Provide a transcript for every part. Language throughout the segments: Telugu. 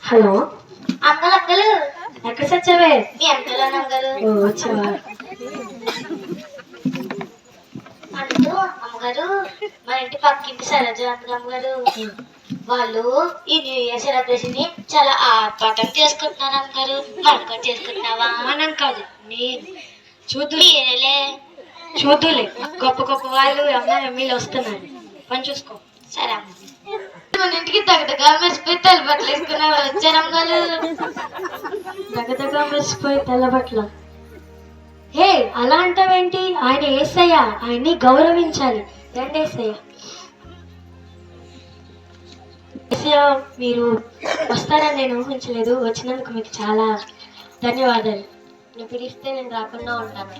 హలో అంకల్ అంకల్ ఎక్కడ చచ్చావే? మీ అంకల్ అని అంకల్. ఓ వచ్చావా? అంటూ అమ్మగారు మన ఇంటి పక్కింటి సరోజ అమ్మగారు వాళ్ళు ఈ న్యూ ఇయర్ సెలబ్రేషన్ ని చాలా ఆర్భాటం చేసుకుంటున్నారు అమ్మగారు. మనం కూడా చేసుకుంటున్నావా? మనం కాదు, నేను. మీరేలే. చూద్దులే, గొప్ప గొప్ప వాళ్ళు అమ్మాయి ఎమ్మెల్యే వస్తున్నారు. పని చూసుకో. సరే అమ్మ. మన ఇంటికి తగ్గట్టుగా మెరిసిపోయి తెల్ల బట్టలు వేసుకున్నారు వచ్చారు అమ్మగారు. దగ్గరగా మెరిసిపోయి తెల్లబట్ల. హే, అలా అంటావేంటి? ఆయన ఏసయ్య, ఆయన్ని గౌరవించాలి. రండి ఏసయ్య. ఏసయ్య, మీరు వస్తారని నేను ఊహించలేదు. వచ్చినందుకు మీకు చాలా ధన్యవాదాలు. నువ్వు పిలిస్తే నేను రాకుండా ఉంటాను.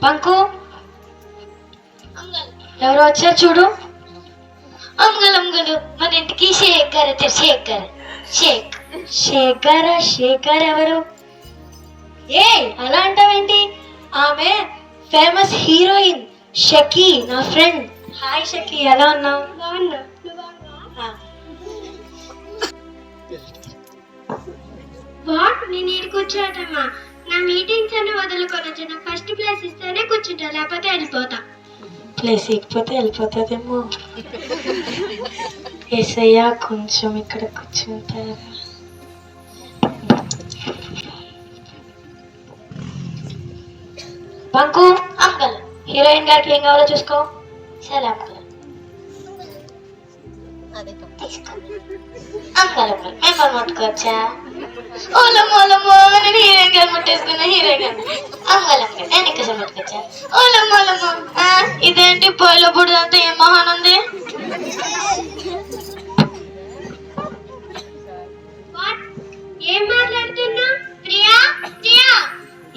పంకు, అంకల్ ఎవరు వచ్చారు చూడు. అంకల్ అంకల్ మన ఇంటికి షేక్ గారు వచ్చారు. షేక్ గారు. షేక్ శేఖర్ ఎవరు? ఏ అలా అంటావేంటి? ఆమె ఫేమస్ హీరోయిన్ షకీ, నా ఫ్రెండ్. హాయ్ షకీ, ఎలా ఉన్నావు? వాట్ నేను ఈడ కూర్చోటమ్మా. నా మీటింగ్స్ అన్ని వదులుకొని వచ్చి నాకు ఫస్ట్ ప్లేస్ ఇస్తేనే కూర్చుంటా, లేకపోతే వెళ్ళిపోతా. ప్లేస్ ఇకపోతే వెళ్ళిపోతుందేమో. ఏసయ్యా, కొంచెం ఇక్కడ కూర్చుంటారా? పంకు, అంకల్ హీరోయిన్ గారికి ఏం కావాలో చూసుకో. సరే అంకల్. తీసుకో అంకల్ అంకల్ మేము ముట్టుకోవచ్చా? ఓలమ్మో ఓలమ్మో నేను హీరోయిన్ గారు ముట్టేసుకున్నా. హీరోయిన్ గారు అంకల్ అంకల్ నేను ఇక్కడ ముట్టుకోవచ్చా? ఓలమ్మో ఓలమ్మో ఇదేంటి పొయ్యిలో బుడిదంతా ఏం మహాన్ ఉంది? వాట్ ఏం మాట్లాడుతున్నా? ప్రియా ప్రియా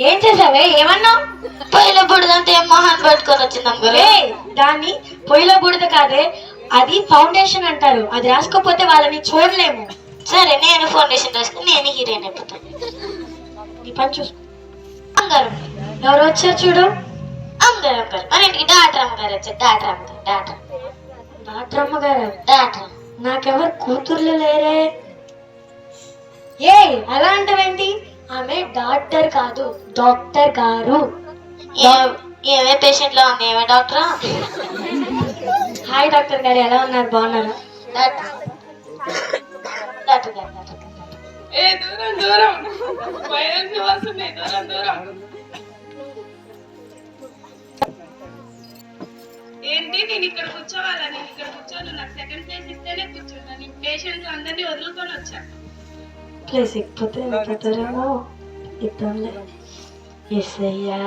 ఏం చేసావే? ఏమన్నావు? పొయ్యిలో బుడిదంతా ఏం మహాన్ పట్టుకొని వచ్చింది అంకల్. దాన్ని పొయ్యిలో బూడిద కాదే, అది ఫౌండేషన్ అంటారు. అది రాసుకోపోతే వాళ్ళని చూడలేము. సరే నేను ఫౌండేషన్ రాసుకుని నేను హీరోయిన్ అయిపోతాను. నీ పని చూసుకో. అంగారు ఎవరు వచ్చారు చూడు. అంగారు అంగారు మన ఇంటికి డాక్టర్ అమ్మగారు వచ్చారు. డాక్టర్ అమ్మగారు డాక్టర్ డాక్టర్ అమ్మగారు. డాక్టర్ నాకెవరు కూతుర్లు లేరే. ఏ అలా అంటావేంటి? ఆమె డాక్టర్ కాదు, డాక్టర్ గారు. ఏమే పేషెంట్ లో ఉంది? ఏమే డాక్టరా? హాయ్ డాక్టర్ గారు, ఎలా ఉన్నారు? బాగున్నారా? డాక్టర్ డాక్టర్ గారు డాక్టర్ గారు. ఏంటి నేను ఇక్కడ కూర్చోవాలా? నేను ఇక్కడ కూర్చోను. నాకు సెకండ్ ప్లేస్ ఇస్తేనే కూర్చుంటా. నీ పేషెంట్లు అందరినీ వదులుకొని వచ్చా. ప్లేస్ ఇకపోతే వెళ్ళిపోతారేమో. ఇద్దాంలే. ఎస్ఐయా,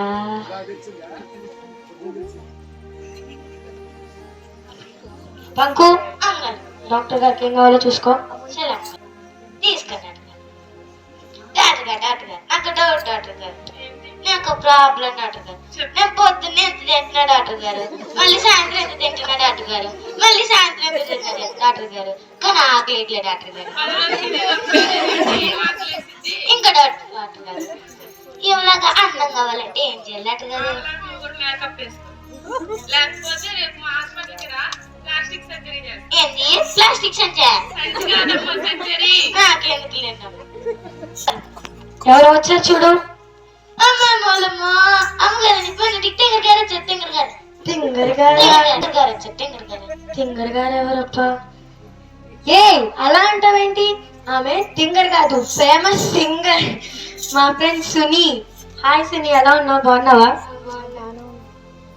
పంకు, అంగారు డాక్టర్ గారికి ఏం కావాలో చూసుకో. సరే అంగారు తీసుకున్నాను. డాక్టర్ గారు డాక్టర్ గారు నాకు డౌట్ డాక్టర్ గారు. నాకు ప్రాబ్లం డాక్టర్ గారు. నేను పొద్దున్నే ఎంత తింటున్నా డాక్టర్ గారు, మళ్ళీ సాయంత్రం ఎంత తింటున్నా డాక్టర్ గారు, మళ్ళీ సాయంత్రం ఎంత తింటున్నా డాక్టర్ గారు, కానీ ఆకలి డాక్టర్ గారు. ఇంకా డాక్టర్ డాక్టర్ గారు ఇలాగా అందం కావాలంటే ఏం చేయాలి డాక్టర్ గారు? నువ్వు కూడా మేకప్ వేసుకో. లేకపోతే రేపు మా హాస్పిటల్కి రా, ప్లాస్టిక్ సర్జరీ చేస్తా. ఏంది ప్లాస్టిక్ సంచా? సర్జరీ నాకెందుకు లేనమ్మా. ఎవరు వచ్చారు చూడు. అమ్మమ్మా అమ్మగారు మన టింగర్ గారు వచ్చారు. టింగర్ గారు తింగర్ గారు. టింగర్ గారు వచ్చారు. టింగర్ గారు తింగర్ గారు ఎవరప్ప? ఏ అలా అంటావేంటి? ఆమె తింగర్ కాదు, ఫేమస్ సింగర్, మా ఫ్రెండ్ సునీ. హాయ్ సునీ, ఎలా ఉన్నావు? బాగున్నావా?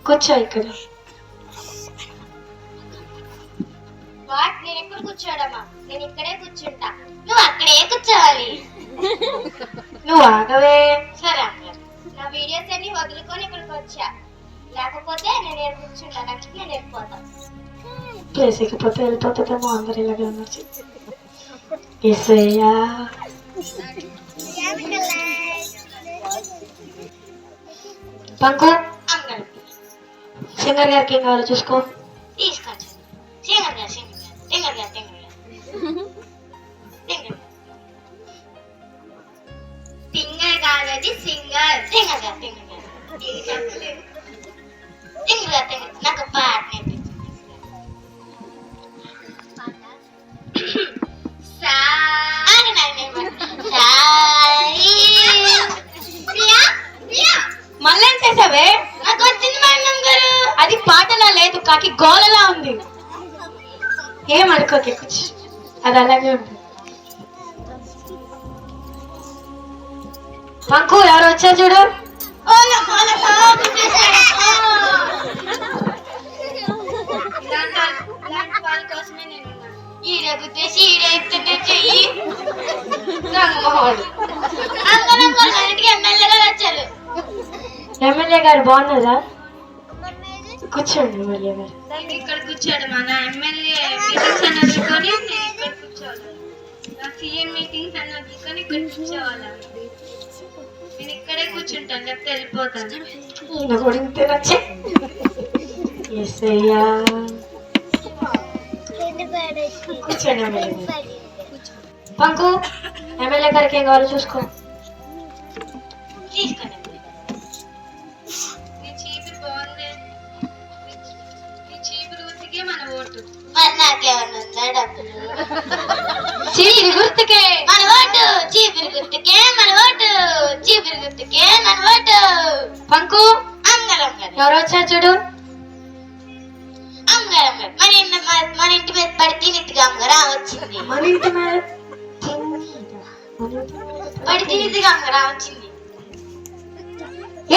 కూర్చో ఇక్కడ. వాట్ నేను ఎక్కడ కూర్చోడమ్మా? నేను ఇక్కడే కూర్చుంటా. నువ్వు అక్కడే కూర్చోవాలి. నువ్వు ఆగవే. సరే అమ్మగారు నా వీడియోస్ అన్ని వదులుకొని ఇక్కడికి వచ్చా, లేకపోతే నేను ఏడు కూర్చుంటా. నెక్స్ట్ నేను వెళ్ళిపోతాను. ప్లేస్ ఇకపోతే వెళ్ళిపోతుందేమో. అందరు ఇలాగే ఉన్నారు. ఎస్ఐయా, పంకు, అమ్మగారు సింగర్ గారికి ఏం కావాలో చూసుకో. తీసుకొచ్చి సింగర్ గారు సింగర్ గారు సింగర్ గారు సింగర్ గారు సింగర్ చెప్పేది సింగర్. సింగర్ గారు నాకు పాట నేర్పించండి. మళ్ళేం చేసావే? నాకు వచ్చింది మేడం గారు. అది పాటలా లేదు, కాకి గోలలా ఉంది. ఏమనుకోకే, కూర్చో, అది అలాగే ఉంది. పంకు ఎవరు వచ్చారు చూడు. వాళ్ళ కోసమే నేను ఈడగుద్దేసి ఈడెత్తుంటే చెయ్యి రంగమోహన్ ఇంటికి ఎమ్మెల్యే గారు వచ్చారు. ఎమ్మెల్యే గారు బాగున్నారా? కూర్చోండి ఎమ్మెల్యే గారు. ఇక్కడ కూర్చోడు. మన ఎమ్మెల్యే మీటింగ్స్ అని వదులుకొని నేను ఇక్కడ కూర్చోవాలి. సీఎం మీటింగ్స్ అని వదులుకొని ఇక్కడ కూర్చోవాలి. నేను ఇక్కడే కూర్చుంటాను, లేకపోతే వెళ్ళిపోతాను. ఈయన కూడా ఇంతే నచ్చే. యేసయ్యా. కూర్చోండి ఎమ్మెల్యే గారు. పంకు ఎమ్మెల్యే గారికి ఏం కావాలో చూసుకో. తీసుకోండి. నీ చీపురు బాగుంది. నీ చీపురు గుర్తుకే మన ఓటు. మరి నాకేమన్నా ఉందా డబ్బులు? చీపిరి గుర్తుకే మన ఓటు. చీపిరి గుర్తుకే మన ఓటు. చీపిరి గుర్తుకే మన ఓటు. పంకు అంగళం గారు. ఎవరు వచ్చారు చూడు. అంగళం గారు. మన ఇంటి మీద పడి తినిద్దిగా అమ్మగారు వచ్చింది. మన ఇంటి మీద పడి తినిద్దిగా అమ్మగారు వచ్చింది.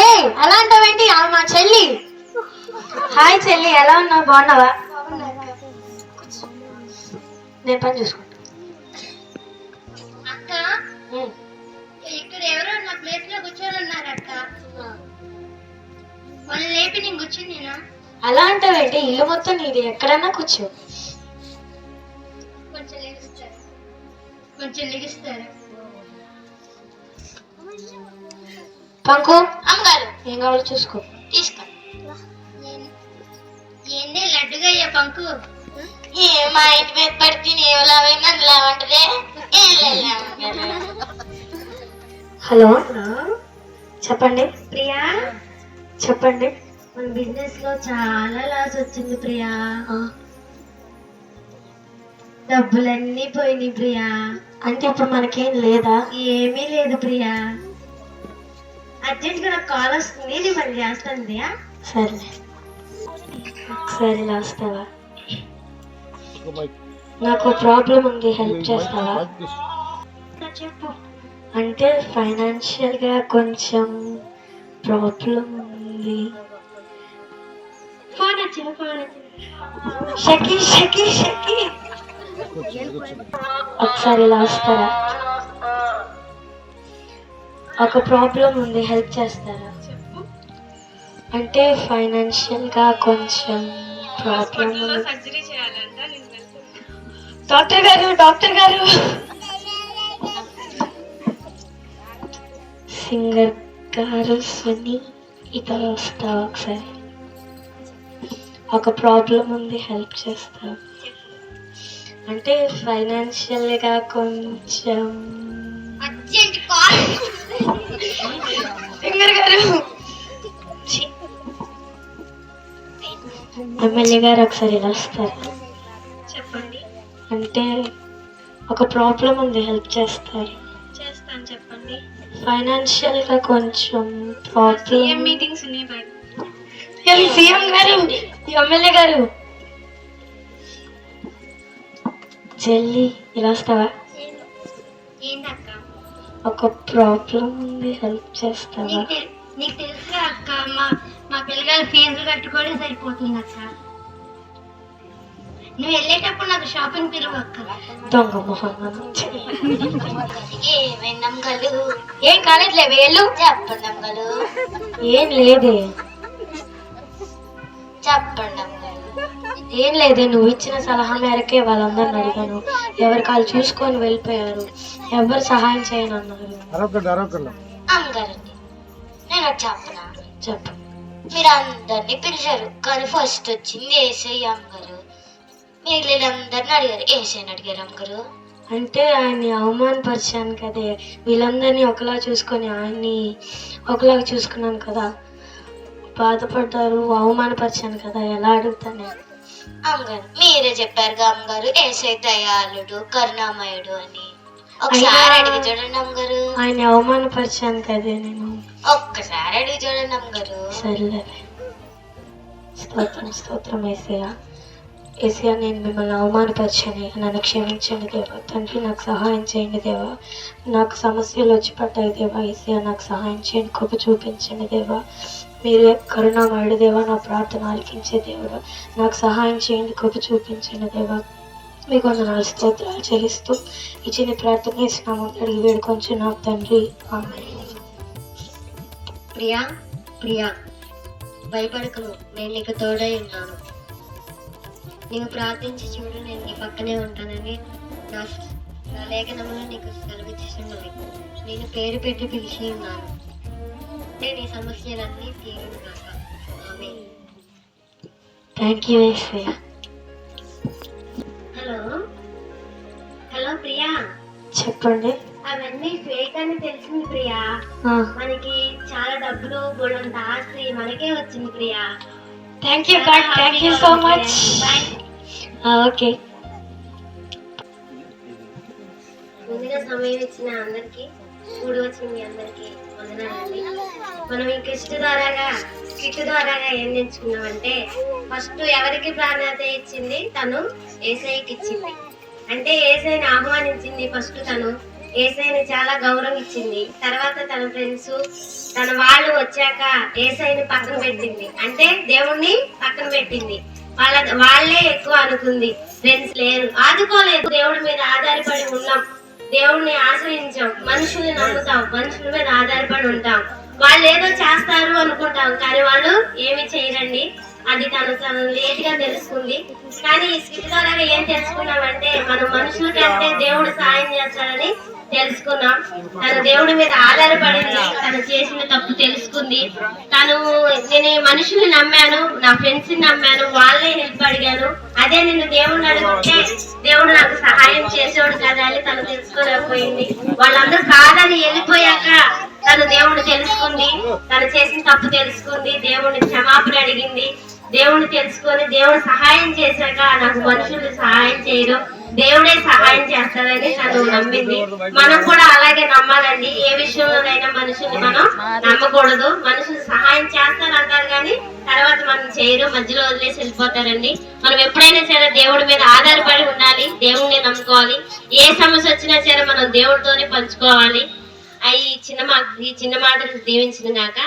ఏ అలా అంటావేంటి? ఆమె మా చెల్లి. హాయ్ చెల్లి, ఎలా ఉన్నావు? బాగున్నావా? నేను పని చూసుకుంటా. అక్క, ఇక్కడ ఎవరో నా ప్లేస్ లో కూర్చొని ఉన్నారు అక్క. వాళ్ళు లేపి నేను కూర్చున్నాను. అలా అంటావేంటి? ఇల్లు మొత్తం నీది, ఎక్కడన్నా కూర్చో. కొంచెం లెగిస్తారు, కొంచెం లెగిస్తారు. పంకు అమ్మగారు ఏం కావాలో చూసుకో. తీసుకోండి. ఏందే లడ్డుగా అయ్యా పంకు. మా ఇంటి మీద పడి తిని ఏలావైనా లేవంటదే. ఏం లేదు అమ్మగారు. హలో చెప్పండి. ప్రియా, చెప్పండి. మన బిజినెస్ లో చాలా లాస్ వచ్చింది ప్రియా. డబ్బులన్నీ పోయినాయి ప్రియా. అంటే ఇప్పుడు మనకేం లేదా? ఏమీ లేదు ప్రియా. అర్జెంట్ గా నాకు కాల్ వస్తుంది, నేను మళ్ళీ చేస్తాను ప్రియా. సరే ఒకసారి రాస్తావా? నాకు ప్రాబ్లం ఉంది, హెల్ప్ చేస్తావా? చెప్పు. అంటే ఫైనాన్షియల్ గా కొంచెం ప్రాబ్లం ఉంది. ఫోన్ వచ్చింది, ఫోన్ వచ్చింది. షకి షకి షకి ఒకసారి రాస్తారా? ఒక ప్రాబ్లం ఉంది, హెల్ప్ చేస్తారా? అంటే ఫైనాన్షియల్ గా కొంచెం ప్రాబ్లం ఉంది. సర్జరీ చేయాలంట. నేను వెళ్తున్నా. డాక్టర్ గారు, డాక్టర్ గారు, సింగర్ గారు సుని ఇక్కడ వస్తావా ఒకసారి? ఒక ప్రాబ్లం ఉంది, హెల్ప్ చేస్తావా? అంటే ఫైనాన్షియల్ గా కొంచెం. Urgent call. సింగర్ గారు, ఎమ్మెల్యే గారు ఒకసారి ఇలా వస్తారు. చెప్పండి. అంటే ఒక ప్రాబ్లం ఉంది, హెల్ప్ చేస్తారు? చేస్తాను, చెప్పండి. ఫైనాన్షియల్ గా కొంచెం ప్రాబ్లం. మీటింగ్స్ ఉన్నాయి బయట. సీఎం గారు, ఎమ్మెల్యే గారు, చెల్లి ఇలా వస్తావా? ఏంటక్క? ఒక ప్రాబ్లం ఉంది, హెల్ప్ చేస్తావా? నీకు తెలుసా అక్క, మా పిల్లగాళ్ళ ఫీజులు కట్టుకోవడం సరిపోతుంది అక్క. నువ్వు వెళ్ళేటప్పుడు నాకు షాపింగ్ పిలువు అక్క. దొంగ మొహం. ఏమైంది అమ్మగారు? ఏం కాలేదులే, వెళ్ళు. చెప్పండి అమ్మగారు. ఏం లేదే, చెప్పండి అమ్మగారు. ఏం లేదే. నువ్వు ఇచ్చిన సలహా మేరకే వాళ్ళందరిని అడిగాను. ఎవరి కాళ్ళు చూసుకొని వెళ్ళిపోయారు, ఎవరు సహాయం చేయనన్నారు. అమ్మగారండి, నేను చెప్పనా? చెప్పు. మీరు అందరినీ పిలిచారు, కానీ ఫస్ట్ వచ్చింది ఏసయ్య అమ్మగారు. మిగిలిన అందరిని అడిగారు, ఏసైని అడిగారు అమ్మగారు. అంటే ఆయన్ని అవమానపరిచాను కదే, వీళ్ళందరినీ ఒకలా చూసుకొని ఆయన్ని ఒకలాగా చూసుకున్నాను కదా, బాధపడ్డారు, అవమానపరిచాను కదా, ఎలా అడుగుతాను? అమ్మగారు మీరే చెప్పారుగా అమ్మగారు ఏసై దయాళుడు కరుణామయుడు అని. ఒకసారి అడిగి చూడండి అమ్మగారు. ఆయన అవమానపరిచాను కదే నేను. ఒక్కసారి అడిగి చూడండి అమ్మగారు. సర్లే. స్తోత్రం స్తోత్రం ఏసయ్య. ఏసయ్య, నేను మిమ్మల్ని అవమానపరిచాను, నన్ను క్షమించండి దేవా. తండ్రి, నాకు సహాయం చేయండి దేవా. నాకు సమస్యలు వచ్చి పడ్డాయి దేవా. ఏసయ్య, నాకు సహాయం చేయండి, కృప చూపించండి దేవా. మీరే కరుణామయుడు దేవా, నా ప్రార్థన ఆలకించే దేవుడు. నాకు సహాయం చేయండి, కృప చూపించండి దేవా. మీకు వందనాలు స్తోత్రాలు చెల్లిస్తూ ఇచ్చిన ప్రార్థన చేసినాము, అడిగి వేడుకొంచున్నాం తండ్రి, ఆమేన్. ప్రియా ప్రియా, భయపడకము, నేను నీకు తోడై ఉన్నాను. నీవు ప్రార్థించి చూడు, నేను నీ పక్కనే ఉంటానని నా లేఖనములో నీకు సెలవిచ్చుచున్నవి. నేను పేరు పెట్టి పిలిచి ఉన్నాను. నేను ఈ సమస్యలన్నీ తీరును కాక. Amen. Thank you Yesayya. Hello hello Priya, చెప్పండి. అవన్నీ ఫేక్ అని తెలిసింది ప్రియా. మనకి చాలా డబ్బులు బోళ్ళంత ఆస్తి మనకే వచ్చింది Priya. Thank you God, thank you so much. Okay. ముందుగా సమయం ఇచ్చిన అందరికి, కూడి వచ్చిన మీ అందరికి వందనాలండి. మనం ఈ కిట్ ద్వారాగా ఏం నేర్చుకున్నామంటే, ఫస్ట్ ఎవరికి ప్రాధాన్యత ఇచ్చింది? తను ఏసైకి ఇచ్చింది. అంటే ఏసైని ఆహ్వానించింది. ఫస్ట్ తను ఏసైని చాలా గౌరవం ఇచ్చింది. తర్వాత తన ఫ్రెండ్స్, తన వాళ్ళు వచ్చాక ఏసైని పక్కన పెట్టింది. అంటే దేవుణ్ణి పక్కన పెట్టింది. వాళ్ళే ఎక్కువ అనుకుంది, ఫ్రెండ్స్ లేరు, ఆదుకోలేదు. దేవుడి మీద ఆధారపడి ఉన్నాం, దేవుడిని ఆశ్రయించాం, మనుషుల్ని నమ్ముతాం, మనుషుల మీద ఆధారపడి ఉంటాం. వాళ్ళు ఏదో చేస్తారు అనుకుంటాం, కానీ వాళ్ళు ఏమి చేయరండి. అది తను లేట్ గా తెలుసుకుంది. కానీ ఈ స్కిట్ ద్వారా ఏం తెలుసుకున్నామంటే, మనం మనుషుల కంటే దేవుడు సాయం చేస్తాడని తెలుసుకున్నాం. తను దేవుడి మీద ఆధారపడింది, తను చేసిన తప్పు తెలుసుకుంది. నేను మనుషుల్ని నమ్మాను, నా ఫ్రెండ్స్ ని నమ్మాను, వాళ్ళే హెల్ప్ అడిగాను. అదే నేను దేవుడిని అడుగుతే దేవుడు నాకు సహాయం చేసేవాడు కదా అని తను తెలుసుకోలేకపోయింది. వాళ్ళందరూ కాదని వెళ్ళిపోయాక తను దేవుడు తెలుసుకుంది, తను చేసిన తప్పు తెలుసుకుంది, దేవుడిని క్షమాపణ అడిగింది. దేవుడిని తెలుసుకొని దేవుడు సహాయం చేశాక నాకు మనుషులు సహాయం చేయరు, దేవుడే సహాయం చేస్తారని తను నమ్మింది. మనం కూడా అలాగే నమ్మాలండి. ఏ విషయంలోనైనా మనుషుల్ని మనం నమ్మకూడదు. మనుషులు సహాయం చేస్తారంటారు కానీ తర్వాత మనం చేయరు, మధ్యలో వదిలేసి వెళ్ళిపోతారండి. మనం ఎప్పుడైనా సరే దేవుడి మీద ఆధారపడి ఉండాలి, దేవుడిని నమ్ముకోవాలి. ఏ సమస్య వచ్చినా సరే మనం దేవుడితోనే పంచుకోవాలి. ఈ చిన్న మాటలు దీవించిన గాక.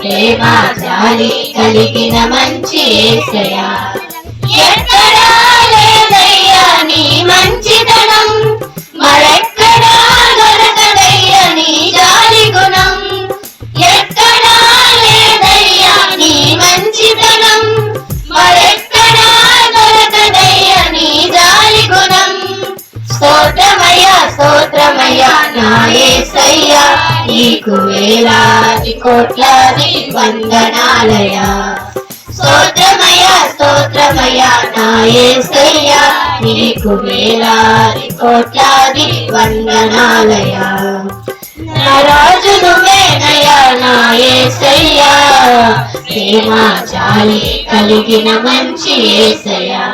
ప్రేమ జాలి కలిగిన మంచి యేసయ్యా, ఎక్కడా లేదయ్యా నీ మంచితనం, మరెక్కడా దొరకదయ్యా నీ జాలి గుణం. ఎక్కడా లేదయ్యా నీ మంచితనం, మరెక్కడా దొరకదయ్యా నీ జాలి గుణం. స్తోత్రమయ్యా స్తోత్రమయ్యా నా యేసయ్యా, నీకు వేలాది కోట్లాది వందనాలయా. స్తోత్రమయ్యా స్తోత్రమయ్యా నా యేసయ్యా, నీకు వేలాది కోట్లాది వందనాలయా. నా రాజు నువ్వేనయ్యా నా యేసయ్యా, ప్రేమ జాలి కలిగిన మంచి యేసయ్యా.